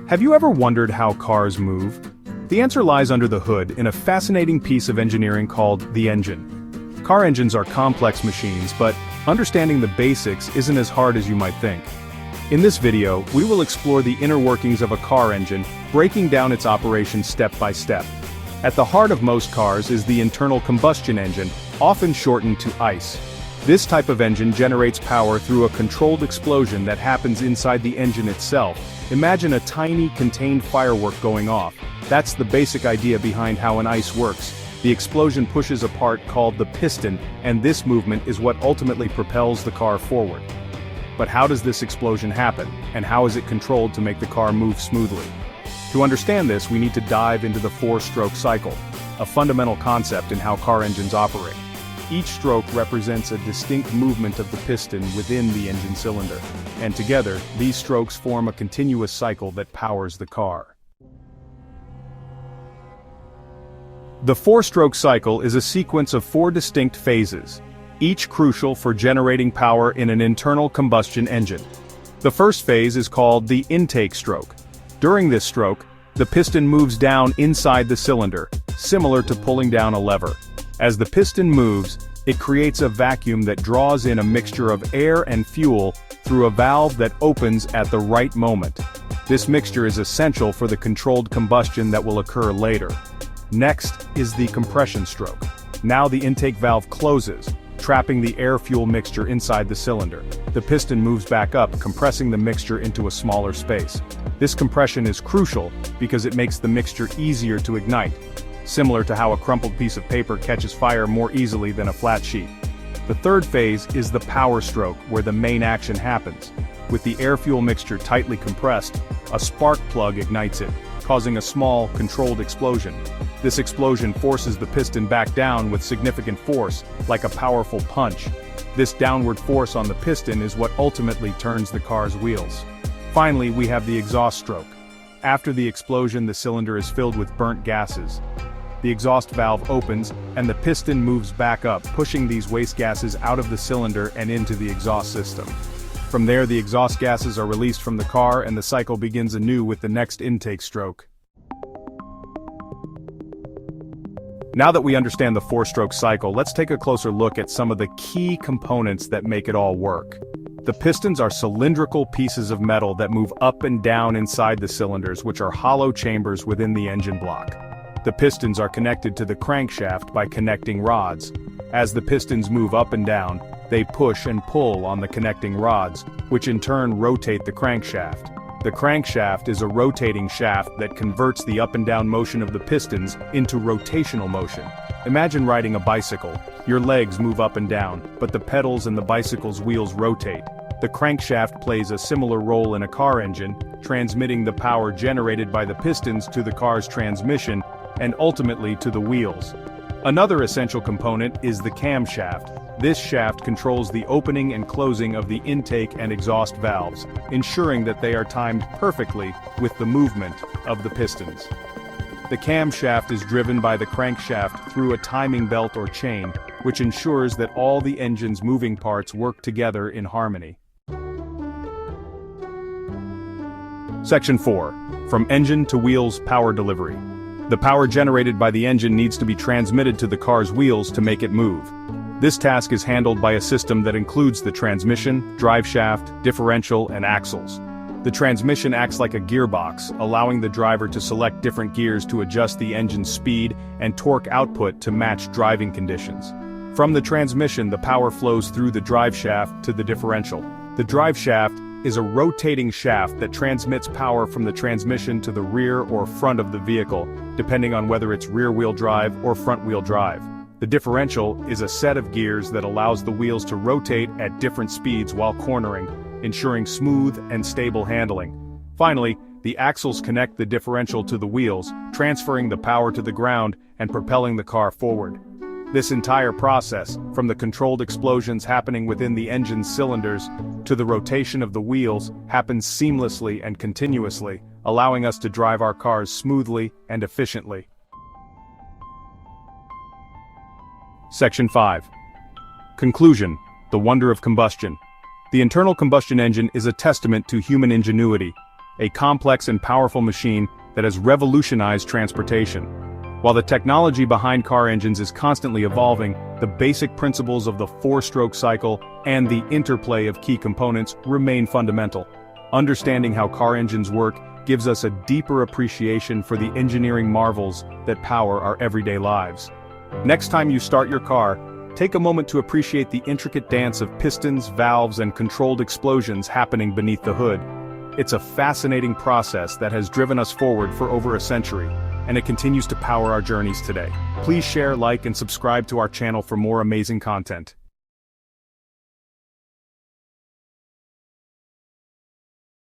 Have you ever wondered how cars move? The answer lies under the hood in a fascinating piece of engineering called the engine. Car engines are complex machines, but understanding the basics isn't as hard as you might think. In this video, we will explore the inner workings of a car engine, breaking down its operation step by step. At the heart of most cars is the internal combustion engine, often shortened to ICE. This type of engine generates power through a controlled explosion that happens inside the engine itself. Imagine a tiny, contained firework going off. That's the basic idea behind how an ICE works. The explosion pushes a part called the piston, and this movement is what ultimately propels the car forward. But how does this explosion happen, and how is it controlled to make the car move smoothly? To understand this, we need to dive into the four-stroke cycle, a fundamental concept in how car engines operate. Each stroke represents a distinct movement of the piston within the engine cylinder, and together, these strokes form a continuous cycle that powers the car. The four-stroke cycle is a sequence of four distinct phases, each crucial for generating power in an internal combustion engine. The first phase is called the intake stroke. During this stroke, the piston moves down inside the cylinder, similar to pulling down a lever. As the piston moves, it creates a vacuum that draws in a mixture of air and fuel through a valve that opens at the right moment. This mixture is essential for the controlled combustion that will occur later. Next is the compression stroke. Now the intake valve closes, trapping the air-fuel mixture inside the cylinder. The piston moves back up, compressing the mixture into a smaller space. This compression is crucial because it makes the mixture easier to ignite, similar to how a crumpled piece of paper catches fire more easily than a flat sheet. The third phase is the power stroke, where the main action happens. With the air-fuel mixture tightly compressed, a spark plug ignites it, causing a small, controlled explosion. This explosion forces the piston back down with significant force, like a powerful punch. This downward force on the piston is what ultimately turns the car's wheels. Finally, we have the exhaust stroke. After the explosion, the cylinder is filled with burnt gases. The exhaust valve opens, and the piston moves back up, pushing these waste gases out of the cylinder and into the exhaust system. From there, the exhaust gases are released from the car and the cycle begins anew with the next intake stroke. Now that we understand the four-stroke cycle, let's take a closer look at some of the key components that make it all work. The pistons are cylindrical pieces of metal that move up and down inside the cylinders, which are hollow chambers within the engine block. The pistons are connected to the crankshaft by connecting rods. As the pistons move up and down, they push and pull on the connecting rods, which in turn rotate the crankshaft. The crankshaft is a rotating shaft that converts the up and down motion of the pistons into rotational motion. Imagine riding a bicycle. Your legs move up and down, but the pedals and the bicycle's wheels rotate. The crankshaft plays a similar role in a car engine, transmitting the power generated by the pistons to the car's transmission and ultimately to the wheels. Another essential component is the camshaft. This shaft controls the opening and closing of the intake and exhaust valves, ensuring that they are timed perfectly with the movement of the pistons. The camshaft is driven by the crankshaft through a timing belt or chain, which ensures that all the engine's moving parts work together in harmony. Section 4. From engine to wheels power delivery. The power generated by the engine needs to be transmitted to the car's wheels to make it move. This task is handled by a system that includes the transmission, driveshaft, differential, and axles. The transmission acts like a gearbox, allowing the driver to select different gears to adjust the engine's speed and torque output to match driving conditions. From the transmission, the power flows through the driveshaft to the differential. The driveshaft is a rotating shaft that transmits power from the transmission to the rear or front of the vehicle, depending on whether it's rear-wheel drive or front-wheel drive. The differential is a set of gears that allows the wheels to rotate at different speeds while cornering, ensuring smooth and stable handling. Finally, the axles connect the differential to the wheels, transferring the power to the ground and propelling the car forward. This entire process, from the controlled explosions happening within the engine's cylinders to the rotation of the wheels, happens seamlessly and continuously, allowing us to drive our cars smoothly and efficiently. Section 5. Conclusion: the wonder of combustion. The internal combustion engine is a testament to human ingenuity. a complex and powerful machine that has revolutionized transportation. While the technology behind car engines is constantly evolving, the basic principles of the four-stroke cycle and the interplay of key components remain fundamental. Understanding how car engines work gives us a deeper appreciation for the engineering marvels that power our everyday lives. Next time you start your car, take a moment to appreciate the intricate dance of pistons, valves, and controlled explosions happening beneath the hood. It's a fascinating process that has driven us forward for over a century, and it continues to power our journeys today. Please share, like, and subscribe to our channel for more amazing content.